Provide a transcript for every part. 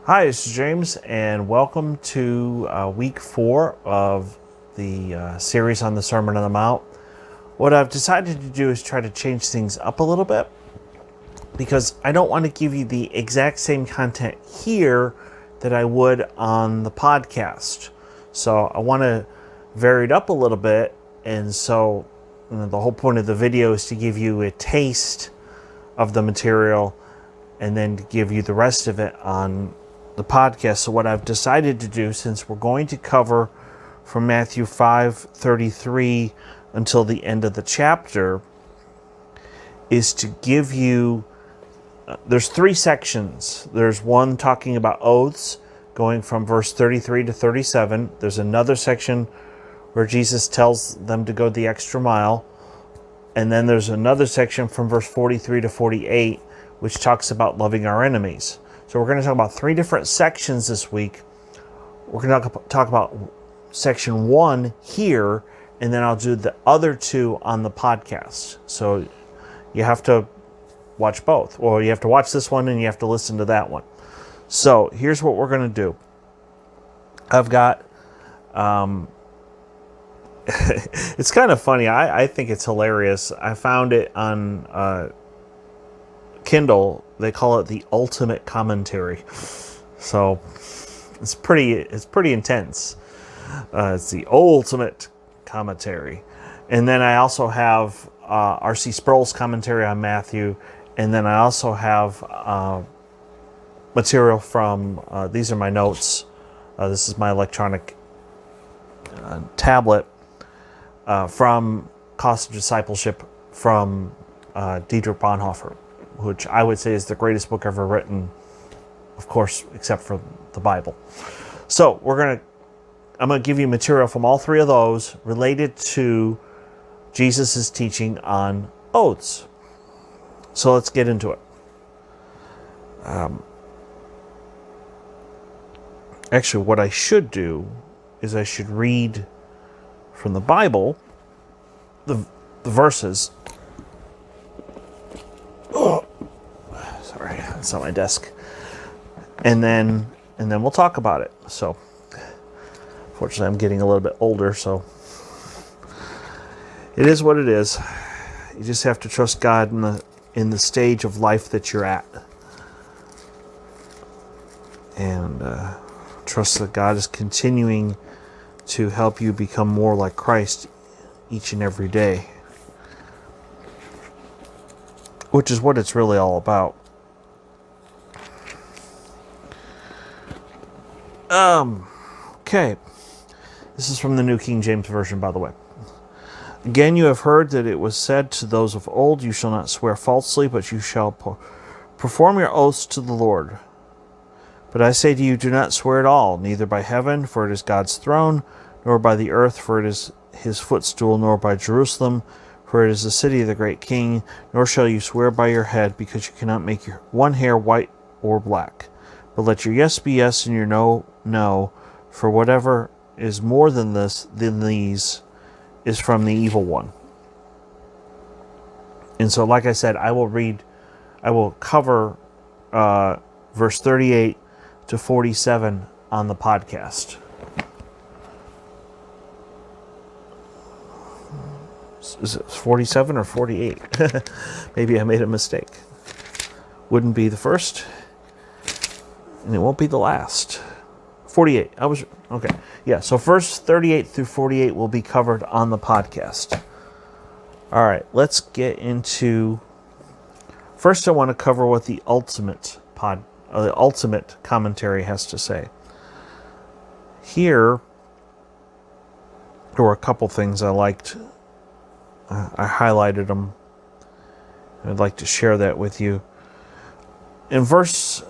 Hi, this is James, and welcome to week 4 of the series on the Sermon on the Mount. What I've decided to do is try to change things up a little bit because I don't want to give you the exact same content here that I would on the podcast. So I want to vary it up a little bit, and so the whole point of the video is to give you a taste of the material and then to give you the rest of it on the podcast. So what I've decided to do, since we're going to cover from Matthew 5:33 until the end of the chapter, is to give you, there's 3 sections. There's one talking about oaths, going from verse 33 to 37. There's another section where Jesus tells them to go the extra mile. And then there's another section from verse 43 to 48, which talks about loving our enemies. So we're going to talk about 3 different sections this week. We're going to talk about section 1 here, and then I'll do the other 2 on the podcast. So you have to watch both. Or you have to watch this one and you have to listen to that one. So here's what we're going to do. I've got... it's kind of funny. I think it's hilarious. I found it on... Kindle. They call it the Ultimate Commentary, so it's pretty intense. It's the Ultimate Commentary, and then I also have R.C. Sproul's commentary on Matthew, and then I also have material from these are my notes. This is my electronic tablet from Cost of Discipleship from Dietrich Bonhoeffer, which I would say is the greatest book ever written, of course, except for the Bible. So I'm going to give you material from all 3 of those related to Jesus' teaching on oaths. So let's get into it. Actually, what I should do is I should read from the Bible the verses. Sorry, it's on my desk. And then we'll talk about it. So, fortunately, I'm getting a little bit older, so it is what it is. You just have to trust God in the stage of life that you're at, and trust that God is continuing to help you become more like Christ each and every day, which is what it's really all about. Okay. This is from the New King James Version, by the way. Again, you have heard that it was said to those of old, you shall not swear falsely, but you shall perform your oaths to the Lord. But I say to you, do not swear at all, neither by heaven, for it is God's throne, nor by the earth, for it is his footstool, nor by Jerusalem, for it is the city of the great king, nor shall you swear by your head, because you cannot make your one hair white or black. But let your yes be yes, and your no, no, for whatever is more than these is from the evil one. And so, like I said, I will cover verse 38 to 47 on the podcast. Is it 47 or 48? Maybe I made a mistake. Wouldn't be the first, and it won't be the last. 48. Okay. Yeah, so verse 38 through 48 will be covered on the podcast. All right, let's get into... First, I want to cover what the Ultimate Commentary has to say. Here, there were a couple things I liked. I highlighted them. I'd like to share that with you. In verse...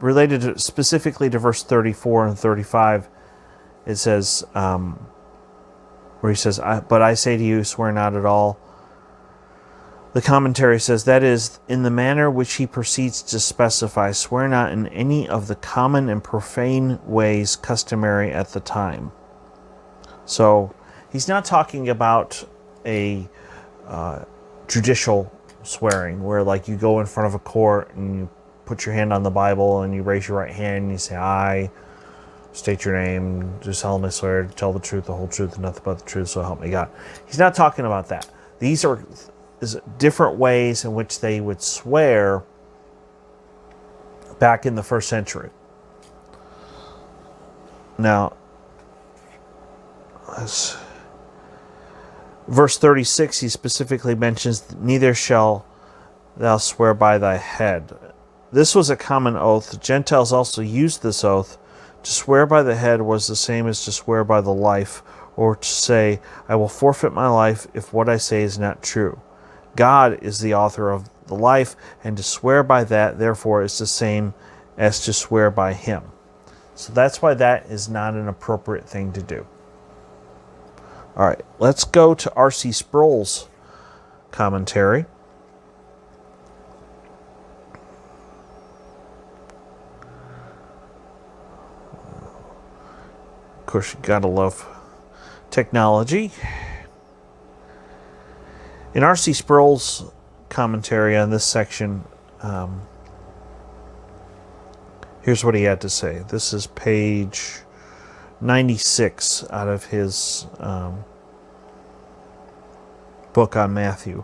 related specifically to verse 34 and 35, it says, where he says, but I say to you, swear not at all. The commentary says, that is, in the manner which he proceeds to specify, swear not in any of the common and profane ways customary at the time. So, he's not talking about a judicial swearing, where like you go in front of a court and put your hand on the Bible and you raise your right hand and you say, I state your name, do solemnly swear to tell the truth, the whole truth, and nothing but the truth, so help me God. He's not talking about that. These are different ways in which they would swear back in the first century. Now, verse 36, he specifically mentions, neither shall thou swear by thy head. This was a common oath. The Gentiles also used this oath. To swear by the head was the same as to swear by the life, or to say, I will forfeit my life if what I say is not true. God is the author of the life, and to swear by that, therefore, is the same as to swear by him. So that's why that is not an appropriate thing to do. All right, let's go to R.C. Sproul's commentary. Of course, you gotta love technology. In R.C. Sproul's commentary on this section, here's what he had to say. This is page 96 out of his book on Matthew.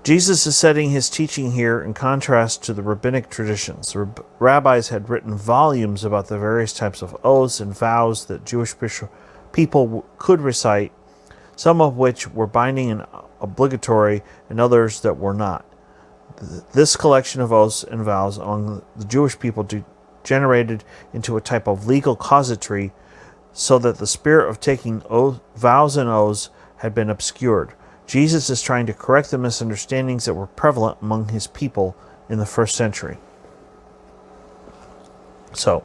Jesus is setting his teaching here in contrast to the rabbinic traditions. The rabbis had written volumes about the various types of oaths and vows that Jewish people could recite, some of which were binding and obligatory, and others that were not. This collection of oaths and vows among the Jewish people degenerated into a type of legal casuistry, so that the spirit of taking vows and oaths had been obscured. Jesus is trying to correct the misunderstandings that were prevalent among his people in the first century. So,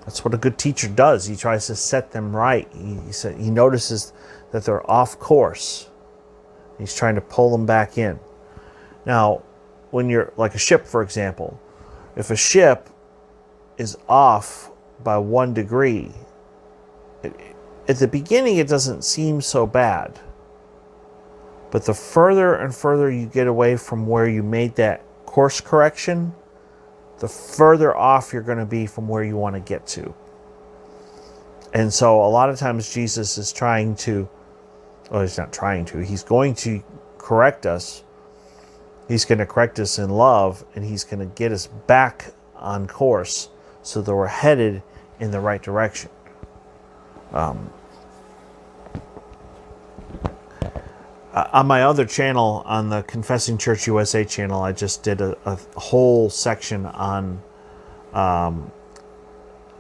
that's what a good teacher does. He tries to set them right. He notices that they're off course. He's trying to pull them back in. Now, when you're like a ship, for example, if a ship is off by 1 degree, at the beginning it doesn't seem so bad. But the further and further you get away from where you made that course correction, the further off you're going to be from where you want to get to. And so a lot of times Jesus is trying to, well, he's not trying to, he's going to correct us. He's going to correct us in love, and he's going to get us back on course so that we're headed in the right direction. On my other channel, on the Confessing Church USA channel, I just did a whole section on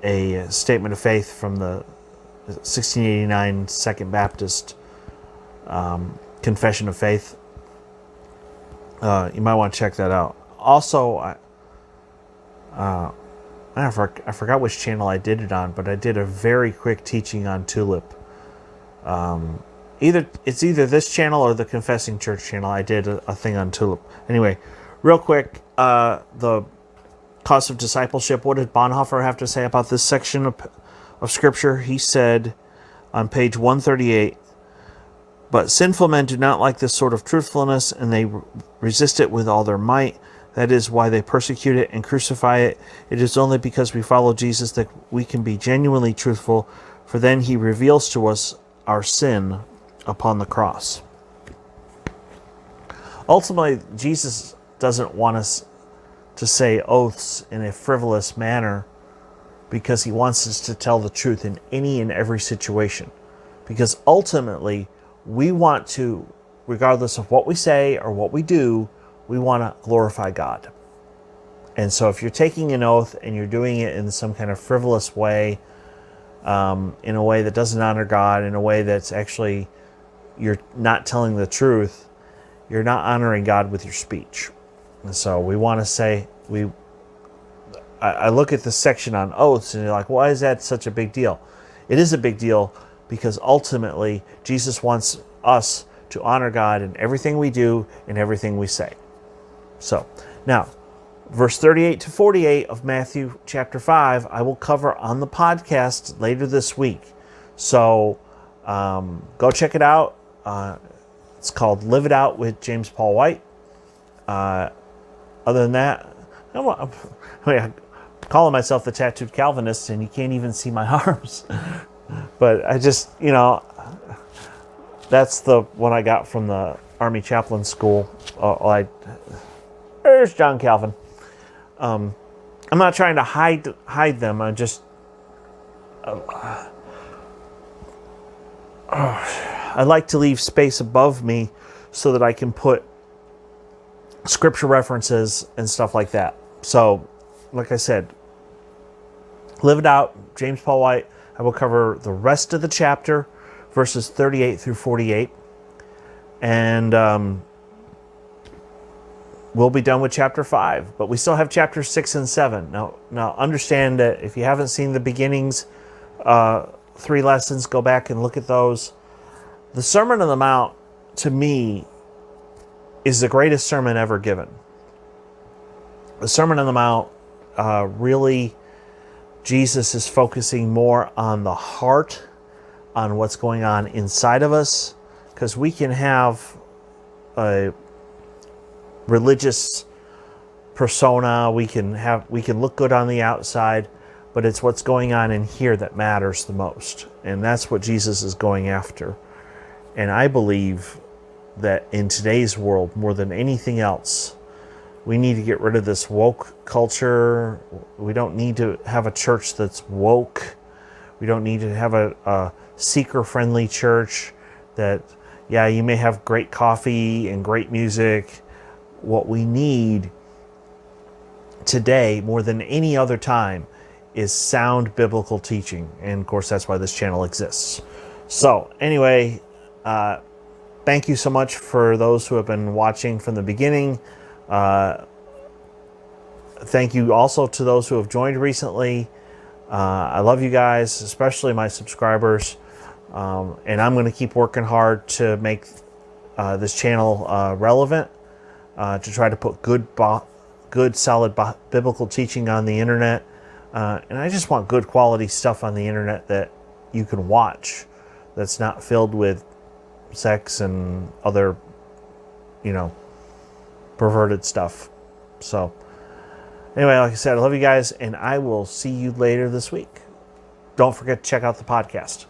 a statement of faith from the 1689 Second Baptist Confession of Faith. You might want to check that out. Also, I forgot which channel I did it on, but I did a very quick teaching on tulip. It's either this channel or the Confessing Church channel. I did a thing on tulip. Anyway, real quick, the cost of discipleship. What did Bonhoeffer have to say about this section of Scripture? He said on page 138, but sinful men do not like this sort of truthfulness, and they resist it with all their might. That is why they persecute it and crucify it. It is only because we follow Jesus that we can be genuinely truthful, for then he reveals to us our sin upon the cross. Ultimately, Jesus doesn't want us to say oaths in a frivolous manner, because he wants us to tell the truth in any and every situation. Because ultimately, we want to, regardless of what we say or what we do, we want to glorify God. And so if you're taking an oath and you're doing it in some kind of frivolous way, in a way that doesn't honor God, in a way that's actually, you're not telling the truth, you're not honoring God with your speech. And so we want to say, I look at the section on oaths and you're like, why is that such a big deal? It is a big deal because ultimately Jesus wants us to honor God in everything we do and everything we say. So now, verse 38 to 48 of Matthew chapter 5, I will cover on the podcast later this week. So go check it out. It's called Live It Out with James Paul White. Other than that, I'm calling myself the tattooed Calvinist, and you can't even see my arms. But I just, that's the one I got from the Army Chaplain School. There's John Calvin. I'm not trying to hide them. I just I like to leave space above me so that I can put scripture references and stuff like that. So, like I said, Live It Out, James Paul White. I will cover the rest of the chapter, verses 38 through 48. And we'll be done with chapter 5. But we still have chapters 6 and 7. Now understand that if you haven't seen the beginnings, 3 lessons, go back and look at those. The Sermon on the Mount, to me, is the greatest sermon ever given. The Sermon on the Mount, really, Jesus is focusing more on the heart, on what's going on inside of us, because we can have a religious persona, we can look good on the outside, but it's what's going on in here that matters the most. And that's what Jesus is going after. And I believe that in today's world, more than anything else, we need to get rid of this woke culture. We don't need to have a church that's woke. We don't need to have a seeker-friendly church that, yeah, you may have great coffee and great music. What we need today, more than any other time, is sound biblical teaching. And, of course, that's why this channel exists. So, anyway, thank you so much for those who have been watching from the beginning. Thank you also to those who have joined recently. I love you guys, especially my subscribers. And I'm going to keep working hard to make this channel relevant, to try to put good, solid biblical teaching on the internet. And I just want good quality stuff on the internet that you can watch, that's not filled with sex and other, perverted stuff. So anyway, like I said, I love you guys, and I will see you later this week. Don't forget to check out the podcast.